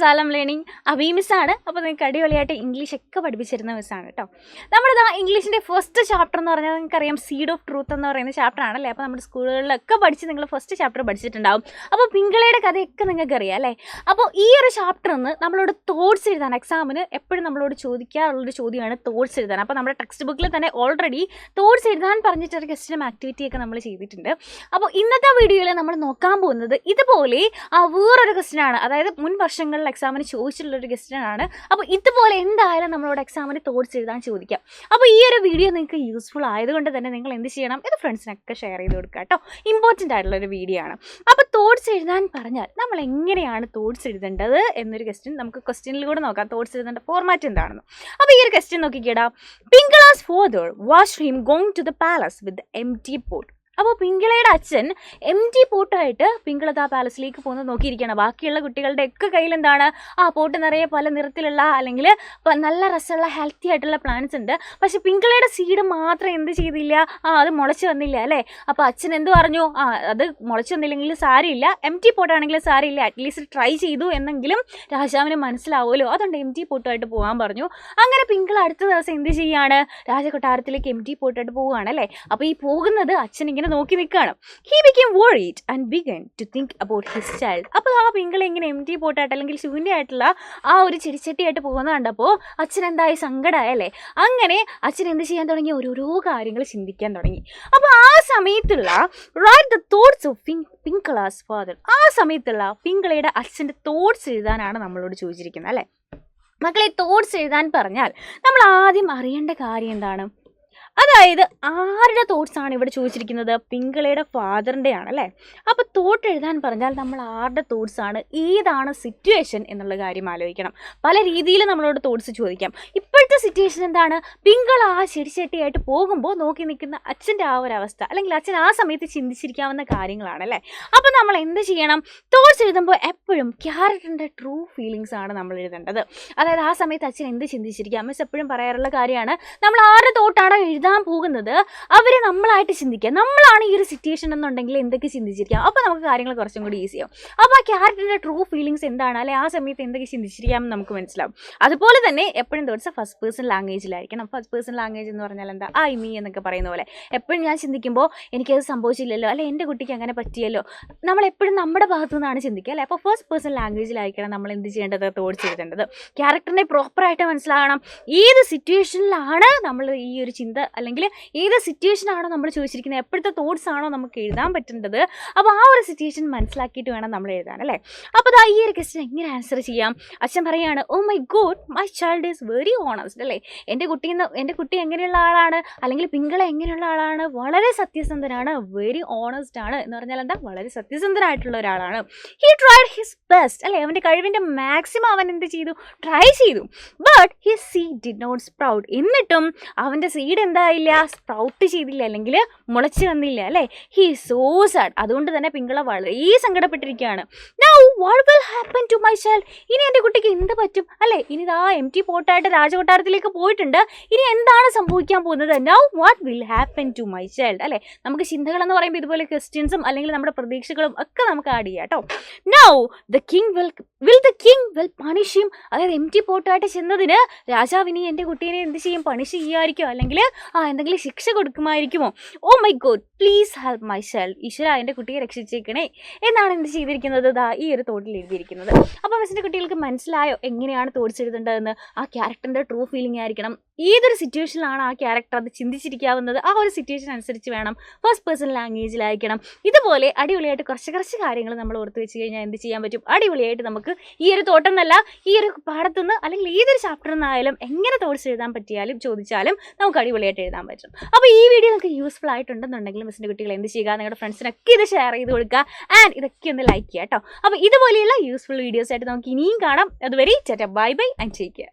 സാലം learning Abi മിസ്സാണ്. അപ്പോൾ നിങ്ങൾക്ക് അടിപൊളിയായിട്ട് ഇംഗ്ലീഷൊക്കെ പഠിപ്പിച്ചിരുന്ന മിസ്സാണ് കേട്ടോ. നമ്മളിതാ ഇംഗ്ലീഷിൻ്റെ ഫസ്റ്റ് ചാപ്റ്റർ എന്ന് പറഞ്ഞാൽ നിങ്ങൾക്കറിയാം സീഡ് ഓഫ് ട്രൂത്ത് എന്ന് പറയുന്ന ചാപ്റ്റർ ആണല്ലേ. അപ്പോൾ നമ്മുടെ സ്കൂളുകളിലൊക്കെ പഠിച്ച് നിങ്ങൾ ഫസ്റ്റ് ചാപ്റ്റർ പഠിച്ചിട്ടുണ്ടാവും. അപ്പോൾ പിങ്കളയുടെ കഥയൊക്കെ നിങ്ങൾക്ക് അറിയാം അല്ലേ. അപ്പോൾ ഈ ഒരു ചാപ്റ്ററിൽ നിന്ന് നമ്മളോട് തോട്ട്സ് എഴുതാൻ എക്സാമിന് എപ്പോഴും നമ്മളോട് ചോദിക്കാറുള്ളൊരു ചോദ്യമാണ് തോട്ട്സ് എഴുതാൻ. അപ്പോൾ നമ്മുടെ ടെക്സ്റ്റ് ബുക്കിൽ തന്നെ ഓൾറെഡി തോട്ട്സ് എഴുതാൻ പറഞ്ഞിട്ടൊരു ക്വസ്റ്റ്യൻ ആക്ടിവിറ്റിയൊക്കെ നമ്മൾ ചെയ്തിട്ടുണ്ട്. അപ്പോൾ ഇന്നത്തെ വീഡിയോയിൽ നമ്മൾ നോക്കാൻ പോകുന്നത് ഇതുപോലെ വേറൊരു ക്വസ്റ്റ്യൻ ആണ്. അതായത് മുൻ വർഷങ്ങളിൽ എക്സാമിന് ചോദിച്ചിട്ടുള്ളൊരു ക്വസ്റ്റ്യൻ ആണ്. അപ്പോൾ ഇതുപോലെ എന്തായാലും നമ്മളോട് എക്സാമിന് തോട്ട്സ് എഴുതാൻ ചോദിക്കാം. അപ്പോൾ ഈ ഒരു വീഡിയോ നിങ്ങൾക്ക് യൂസ്ഫുൾ ആയതുകൊണ്ട് തന്നെ നിങ്ങൾ എന്ത് ചെയ്യണം, ഇത് ഫ്രണ്ട്സിനൊക്കെ ഷെയർ ചെയ്ത് കൊടുക്കുക കേട്ടോ. ഇമ്പോർട്ടൻ്റ് ആയിട്ടുള്ളൊരു വീഡിയോ ആണ്. അപ്പോൾ തോട്ട്സ് എഴുതാൻ പറഞ്ഞാൽ നമ്മൾ എങ്ങനെയാണ് തോട്ട്സ് എഴുതേണ്ടത് എന്നൊരു ക്വസ്റ്റ്യൻ നമുക്ക് ക്വസ്റ്റ്യനിലൂടെ നോക്കാം. തോട്ട്സ് എഴുതേണ്ട ഫോർമാറ്റ് എന്താണെന്ന്. അപ്പോൾ ഈ ഒരു ക്വസ്റ്റ്യൻ നോക്കിക്കേടാ. Pingala's father watched him going to the palace with empty pot. അപ്പോൾ പിങ്കളയുടെ അച്ഛൻ എംപ്റ്റി പോട്ടായിട്ട് പിങ്കളത്ത് ആ പാലസിലേക്ക് പോകുന്നത് നോക്കിയിരിക്കുകയാണ്. ബാക്കിയുള്ള കുട്ടികളുടെ ഒക്കെ കയ്യിൽ എന്താണ്, ആ പോട്ട് നിറയെ പല നിറത്തിലുള്ള അല്ലെങ്കിൽ നല്ല രസമുള്ള ഹെൽത്തി ആയിട്ടുള്ള പ്ലാന്റ്സ് ഉണ്ട്. പക്ഷെ പിങ്കളയുടെ സീഡ് മാത്രം എന്ത് ചെയ്തില്ല, അത് മുളച്ച് വന്നില്ല അല്ലേ. അപ്പോൾ അച്ഛൻ എന്ത് പറഞ്ഞു, അത് മുളച്ച് വന്നില്ലെങ്കിൽ സാരമില്ല, എംപ്റ്റി പോട്ടാണെങ്കിലും സാരമില്ല, അറ്റ്ലീസ്റ്റ് ട്രൈ ചെയ്തു എന്നെങ്കിലും രാജാവിന് മനസ്സിലാവുമല്ലോ, അതുകൊണ്ട് എംപ്റ്റി പോട്ടായിട്ട് പോകാൻ പറഞ്ഞു. അങ്ങനെ പിങ്കൾ അടുത്ത ദിവസം എന്ത് ചെയ്യാണ്, രാജകൊട്ടാരത്തിലേക്ക് എംപ്റ്റി പോട്ടായിട്ട് പോവുകയാണല്ലേ. അപ്പോൾ ഈ പോകുന്നത് അച്ഛൻ ഇങ്ങനെ നോക്കി നിൽക്കുകയാണ്. He became worried and began to think about his child. അപ്പോൾ ആ പിങ്കളെ ഇങ്ങനെ എംപ്റ്റി പോട്ടായിട്ട് അല്ലെങ്കിൽ ശൂന്യമായിട്ടുള്ള ആ ഒരു ചെടിച്ചട്ടിയായിട്ട് പോകുന്നത് കണ്ടപ്പോൾ അച്ഛൻ എന്തായി, സങ്കടമായല്ലേ. അങ്ങനെ അച്ഛൻ എന്ത് ചെയ്യാൻ തുടങ്ങി, ഓരോരോ കാര്യങ്ങൾ ചിന്തിക്കാൻ തുടങ്ങി. അപ്പോൾ ആ സമയത്തുള്ള write the thoughts of Pingala's father, ആ സമയത്തുള്ള പിങ്കളയുടെ അച്ഛൻ്റെ തോട്ട്സ് എഴുതാനാണ് നമ്മളോട് ചോദിച്ചിരിക്കുന്നത് അല്ലേ. മക്കളെ, തോട്ട്സ് എഴുതാൻ പറഞ്ഞാൽ നമ്മൾ ആദ്യം അറിയേണ്ട കാര്യം എന്താണ്, അതായത് ആരുടെ തോട്ട്സ് ആണ് ഇവിടെ ചോദിച്ചിരിക്കുന്നത്, പിങ്കളയുടെ ഫാദറിൻ്റെ ആണല്ലേ. അപ്പോൾ തോട്ട് എഴുതാൻ പറഞ്ഞാൽ നമ്മൾ ആരുടെ തോട്ട്സ് ആണ്, ഏതാണ് സിറ്റുവേഷൻ എന്നുള്ള കാര്യം ആലോചിക്കണം. പല രീതിയിൽ നമ്മളോട് തോട്ട്സ് ചോദിക്കാം. ഇപ്പോഴത്തെ സിറ്റുവേഷൻ എന്താണ്, പിങ്കൾ ആ ചെടിച്ചട്ടിയായിട്ട് പോകുമ്പോൾ നോക്കി നിൽക്കുന്ന അച്ഛൻ്റെ ആ ഒരു അവസ്ഥ, അല്ലെങ്കിൽ അച്ഛൻ ആ സമയത്ത് ചിന്തിച്ചിരിക്കാവുന്ന കാര്യങ്ങളാണല്ലേ. അപ്പോൾ നമ്മൾ എന്ത് ചെയ്യണം, തോട്ട്സ് എഴുതുമ്പോൾ എപ്പോഴും ക്യാരക്ടറിൻ്റെ ട്രൂ ഫീലിങ്സ് ആണ് നമ്മൾ എഴുതേണ്ടത്. അതായത് ആ സമയത്ത് അച്ഛൻ എന്ത് ചിന്തിച്ചിരിക്കുക, മിസ് എപ്പോഴും പറയാറുള്ള കാര്യമാണ്, നമ്മൾ ആരുടെ തോട്ടാണോ എഴുതാൻ പോകുന്നത് അവരെ നമ്മളായിട്ട് ചിന്തിക്കുക. നമ്മളാണ് ഈ ഒരു സിറ്റുവേഷൻ എന്നുണ്ടെങ്കിൽ എന്തൊക്കെ ചിന്തിച്ചിരിക്കാം, അപ്പോൾ നമുക്ക് കാര്യങ്ങൾ കുറച്ചും കൂടി ഈസിയാവും. അപ്പോൾ ആ ക്യാരക്ടറിൻ്റെ ട്രൂ ഫീലിങ്സ് എന്താണ്, അല്ലെ ആ സമയത്ത് എന്തൊക്കെ ചിന്തിച്ചിരിക്കാമെന്ന് നമുക്ക് മനസ്സിലാവും. അതുപോലെ തന്നെ എപ്പോഴും തോട്ട്സ് ഫസ്റ്റ് പേഴ്സൺ ലാംഗ്വേജിലായിരിക്കണം. ഫസ്റ്റ് പേഴ്സൺ ലാംഗ്വേജ് എന്ന് പറഞ്ഞാൽ എന്താ, ഐ മീ എന്നൊക്കെ പറയുന്ന പോലെ എപ്പോഴും ഞാൻ ചിന്തിക്കുമ്പോൾ എനിക്കത് സംഭവിച്ചില്ലല്ലോ, അല്ലെ എൻ്റെ കുട്ടിക്ക് അങ്ങനെ പറ്റിയല്ലോ, നമ്മളെപ്പോഴും നമ്മുടെ ഭാഗത്തു നിന്നാണ് ചിന്തിക്കുക അല്ലേ. അപ്പോൾ ഫസ്റ്റ് പേഴ്സൺ ലാംഗ്വേജിലായിരിക്കണം നമ്മൾ എന്ത് ചെയ്യേണ്ടത്, തോട്ട്സ് എഴുതേണ്ടത്. ക്യാരക്ടറിനെ പ്രോപ്പറായിട്ട് മനസ്സിലാകണം. ഏത് സിറ്റുവേഷനിലാണ് നമ്മൾ ഈ ഒരു ചിന്ത അല്ലെങ്കിൽ ഏത് സിറ്റുവേഷൻ ആണോ നമ്മൾ ചോദിച്ചിരിക്കുന്നത്, എപ്പോഴത്തെ തോട്ട്സ് ആണോ നമുക്ക് എഴുതാൻ പറ്റേണ്ടത്, അപ്പോൾ ആ ഒരു സിറ്റുവേഷൻ മനസ്സിലാക്കിയിട്ട് വേണം നമ്മൾ എഴുതാൻ അല്ലേ. അപ്പോൾ ഈ ഒരു ക്വസ്റ്റ്യൻ എങ്ങനെ ആൻസർ ചെയ്യാം. അച്ഛൻ പറയുകയാണ്, oh my god my child is very honest അല്ലേ. എൻ്റെ കുട്ടി എങ്ങനെയുള്ള ആളാണ്, അല്ലെങ്കിൽ പിങ്കള എങ്ങനെയുള്ള ആളാണ്, വളരെ സത്യസന്ധനാണ്, വെരി ഓണസ്റ്റ് ആണ് എന്ന് പറഞ്ഞാൽ എന്താ, വളരെ സത്യസന്ധനായിട്ടുള്ള ഒരാളാണ്. ഹി ട്രൈഡ് ഹിസ് ബെസ്റ്റ് അല്ലേ, അവൻ്റെ കഴിവിൻ്റെ മാക്സിമം അവൻ എന്ത് ചെയ്തു, ട്രൈ ചെയ്തു. But his seed did not sprout, എന്നിട്ടും അവൻ്റെ സീഡ് എന്തായില്ല, സ്പ്രൗട്ട് ചെയ്തില്ല, അല്ലെങ്കിൽ മുളച്ച് വന്നില്ല അല്ലേ. ഹി സോ സാഡ്, അതുകൊണ്ട് തന്നെ പിങ്കള വളരെ സങ്കടപ്പെട്ടിരിക്കുകയാണ്. Now what will happen to my child, ഇനി എൻ്റെ കുട്ടിക്ക് എന്ത് പറ്റും അല്ലേ. ഇനി ഇതാ എംപ്റ്റി പോട്ടായിട്ട് രാജകൊട്ടാരത്തിലേക്ക് പോയിട്ടുണ്ട്, ഇനി എന്താണ് സംഭവിക്കാൻ പോകുന്നത്, now what will happen to my child അല്ലേ. നമുക്ക് ചിന്തകളെന്ന് പറയുമ്പോൾ ഇതുപോലെ ക്വസ്റ്റ്യൻസും അല്ലെങ്കിൽ നമ്മുടെ പ്രതീക്ഷകളും ഒക്കെ നമുക്ക് ആഡ് ചെയ്യാം കേട്ടോ. Now the king will punish him, അതായത് എംപ്റ്റി പോട്ടായിട്ട് ചെന്നതിന് രാജാവിനി എൻ്റെ കുട്ടീനെ എന്ത് ചെയ്യും, പണിഷ് ചെയ്യുമായിരിക്കും, അല്ലെങ്കിൽ എന്തെങ്കിലും ശിക്ഷ കൊടുക്കുമായിരിക്കുമോ. Oh my god please help my child, ഈശ്വര എൻ്റെ കുട്ടിയെ രക്ഷിച്ചേക്കണേ എന്നാണ് എന്ത് ചെയ്തിരിക്കുന്നത്, ഈ ഒരു തോട്ടിൽ എഴുതിയിരിക്കുന്നത്. അപ്പോൾ മിസ്സിൻ്റെ കുട്ടികൾക്ക് മനസ്സിലായോ എങ്ങനെയാണ് തോട്ട്സ് എഴുതേണ്ടതെന്ന്. ആ ക്യാരക്ടറിൻ്റെ ട്രൂ ഫീലിംഗ് ആയിരിക്കണം. ഏതൊരു സിറ്റുവേഷനിലാണ് ആ ക്യാരക്ടർ അത് ചിന്തിച്ചിരിക്കാവുന്നത്, ആ ഒരു സിറ്റുവേഷൻ അനുസരിച്ച് വേണം. ഫസ്റ്റ് പേഴ്സൺ ലാംഗ്വേജിലായിരിക്കണം. ഇതുപോലെ അടിപൊളിയായിട്ട് കുറച്ച് കാര്യങ്ങൾ നമ്മൾ ഓർത്ത് വെച്ച് കഴിഞ്ഞാൽ എന്ത് ചെയ്യാൻ പറ്റും, അടിപൊളിയായിട്ട് നമുക്ക് ഈ ഒരു തോട്ടമെന്നല്ല ഈ ഒരു പാഠത്തുനിന്ന് അല്ലെങ്കിൽ ഏതൊരു ചാപ്റ്ററിൽ നിന്നായാലും എങ്ങനെ തോട്ട്സ് എഴുതാൻ പറ്റിയാലും ചോദിച്ചാലും നമുക്ക് അടിപൊളിയായിട്ട് എഴുതാൻ പറ്റും. അപ്പോൾ ഈ വീഡിയോ നിങ്ങൾക്ക് യൂസ്ഫുൾ ആയിട്ടുണ്ടെന്നുണ്ടെങ്കിൽ മിസ്സിൻ്റെ കുട്ടികൾ എന്ത് ചെയ്യുക, നിങ്ങളുടെ ഫ്രണ്ട്സിനൊക്കെ ഇത് ഷെയർ ചെയ്ത് കൊടുക്കുക ആൻഡ് ഇതൊക്കെ ഒന്ന് ലൈക്ക് ചെയ്യുക കേട്ടോ. അപ്പോൾ ഇതുപോലെയുള്ള യൂസ്ഫുൾ വീഡിയോസ് ആയിട്ട് നമുക്ക് ഇനിയും കാണാം. അതുവരെ bye bye and take care.